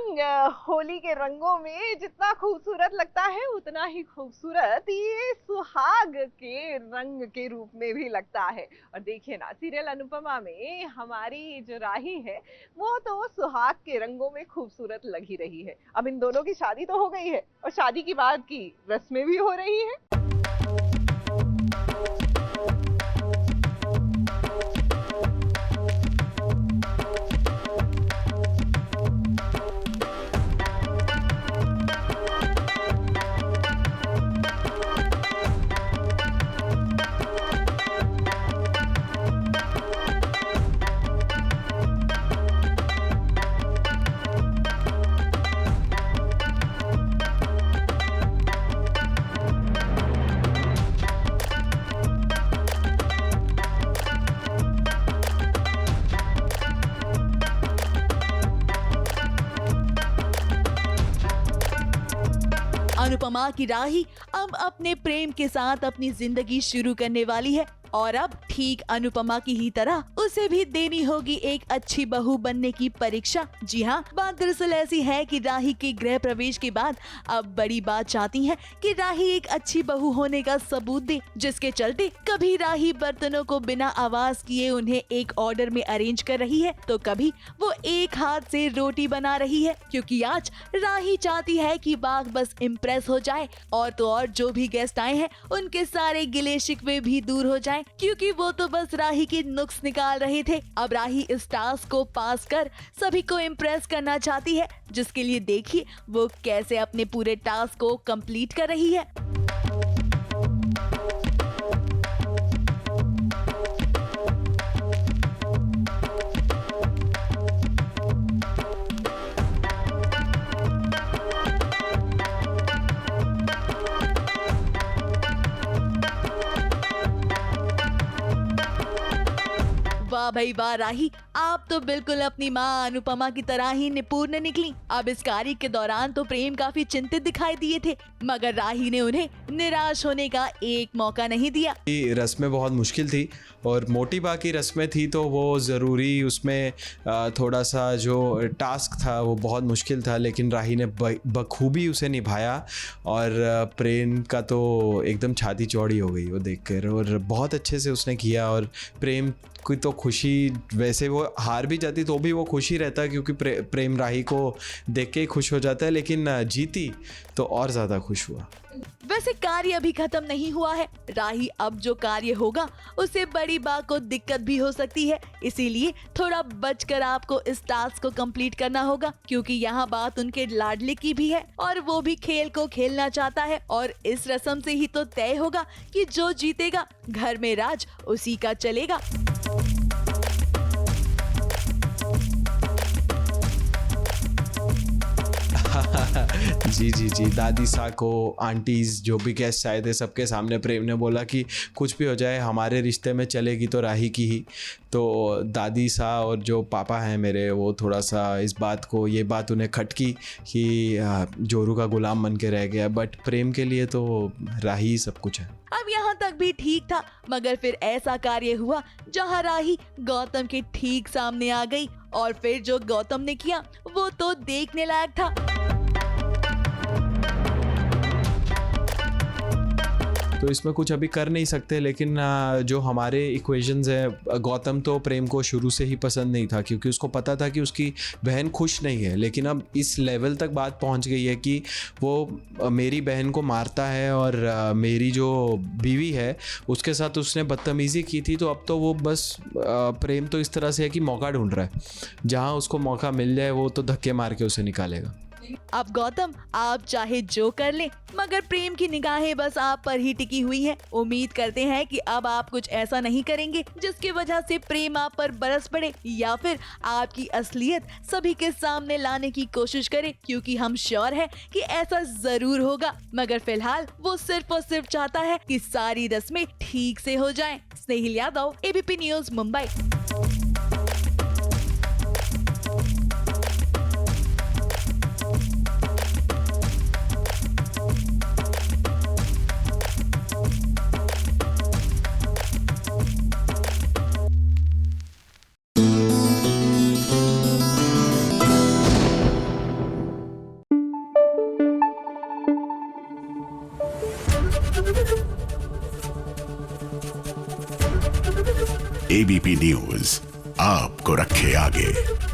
रंग होली के रंगों में जितना खूबसूरत लगता है उतना ही खूबसूरत ये सुहाग के रंग के रूप में भी लगता है। और देखिए ना, सीरियल अनुपमा में हमारी जो राही है वो तो सुहाग के रंगों में खूबसूरत लग ही रही है। अब इन दोनों की शादी तो हो गई है और शादी की बाद की रस्में भी हो रही है। अनुपमा की राही अब अपने प्रेम के साथ अपनी जिंदगी शुरू करने वाली है और अब ठीक अनुपमा की ही तरह उसे भी देनी होगी एक अच्छी बहू बनने की परीक्षा। जी हाँ, बात दरअसल ऐसी है कि राही के गृह प्रवेश के बाद अब बड़ी बात चाहती है कि राही एक अच्छी बहू होने का सबूत दे, जिसके चलते कभी राही बर्तनों को बिना आवाज किए उन्हें एक ऑर्डर में अरेंज कर रही है, तो कभी वो एक हाथ से रोटी बना रही है, क्योंकि आज राही चाहती है कि बाघ बस इम्प्रेस हो जाए और तो और जो भी गेस्ट आए हैं उनके सारे गिले शिकवे भी दूर हो जाएं, क्योंकि वो तो बस राही के नुक्स निकाल रहे थे। अब राही इस टास्क को पास कर सभी को इम्प्रेस करना चाहती है, जिसके लिए देखिए वो कैसे अपने पूरे टास्क को कंप्लीट कर रही है। वाह भाई वाह राही, आप तो बिल्कुल अपनी माँ अनुपमा की तरह ही निपुण निकली। अब इस कार्य के दौरान तो प्रेम काफी चिंतित दिखाई दिए थे, मगर राही ने उन्हें निराश होने का एक मौका नहीं दिया। रस्में बहुत मुश्किल थी और मोटी बाकी रस्में थी, तो वो ज़रूरी उसमें थोड़ा सा जो टास्क था वो बहुत मुश्किल था, लेकिन राही ने बखूबी उसे निभाया और प्रेम का तो एकदम छाती चौड़ी हो गई वो देखकर, और बहुत अच्छे से उसने किया। और प्रेम की तो खुशी, वैसे वो हार भी जाती तो भी वो खुशी रहता, क्योंकि प्रेम राही को देख के ही खुश हो जाता है, लेकिन जीती तो और ज़्यादा खुश हुआ। वैसे कार्य अभी खत्म नहीं हुआ है। राही अब जो कार्य होगा उसे बड़ी बात को दिक्कत भी हो सकती है, इसीलिए थोड़ा बचकर आपको इस टास्क को कंप्लीट करना होगा, क्योंकि यहाँ बात उनके लाडले की भी है और वो भी खेल को खेलना चाहता है। और इस रस्म से ही तो तय होगा कि जो जीतेगा घर में राज उसी का चलेगा। जी जी जी, दादी सा को, आंटीज, जो भी गेस्ट आए थे, सबके सामने प्रेम ने बोला कि कुछ भी हो जाए हमारे रिश्ते में चलेगी तो राही की ही। तो दादी सा और जो पापा हैं मेरे, वो थोड़ा सा इस बात को, ये बात उन्हें खटकी कि जोरू का गुलाम बन के रह गया, बट प्रेम के लिए तो राही सब कुछ है। अब यहाँ तक भी ठीक था, मगर फिर ऐसा कार्य हुआ जहाँ राही गौतम के ठीक सामने आ गई और फिर जो गौतम ने किया वो तो देखने लायक था। तो इसमें कुछ अभी कर नहीं सकते, लेकिन जो हमारे इक्वेशंस हैं, गौतम तो प्रेम को शुरू से ही पसंद नहीं था, क्योंकि उसको पता था कि उसकी बहन खुश नहीं है। लेकिन अब इस लेवल तक बात पहुंच गई है कि वो मेरी बहन को मारता है और मेरी जो बीवी है उसके साथ उसने बदतमीज़ी की थी, तो अब तो वो बस प्रेम तो इस तरह से है कि मौका ढूंढ रहा है, जहाँ उसको मौका मिल जाए वो तो धक्के मार के उसे निकालेगा। अब गौतम, आप चाहे जो कर ले, मगर प्रेम की निगाहें बस आप पर ही टिकी हुई हैं। उम्मीद करते हैं कि अब आप कुछ ऐसा नहीं करेंगे जिसकी वजह से प्रेम आप पर बरस पड़े, या फिर आपकी असलियत सभी के सामने लाने की कोशिश करे, क्योंकि हम श्योर हैं कि ऐसा जरूर होगा। मगर फिलहाल वो सिर्फ और सिर्फ चाहता है कि सारी रस्में ठीक से हो जाएं। Snehil Yadav, ABP news, Mumbai. ABP news आपको रखे आगे।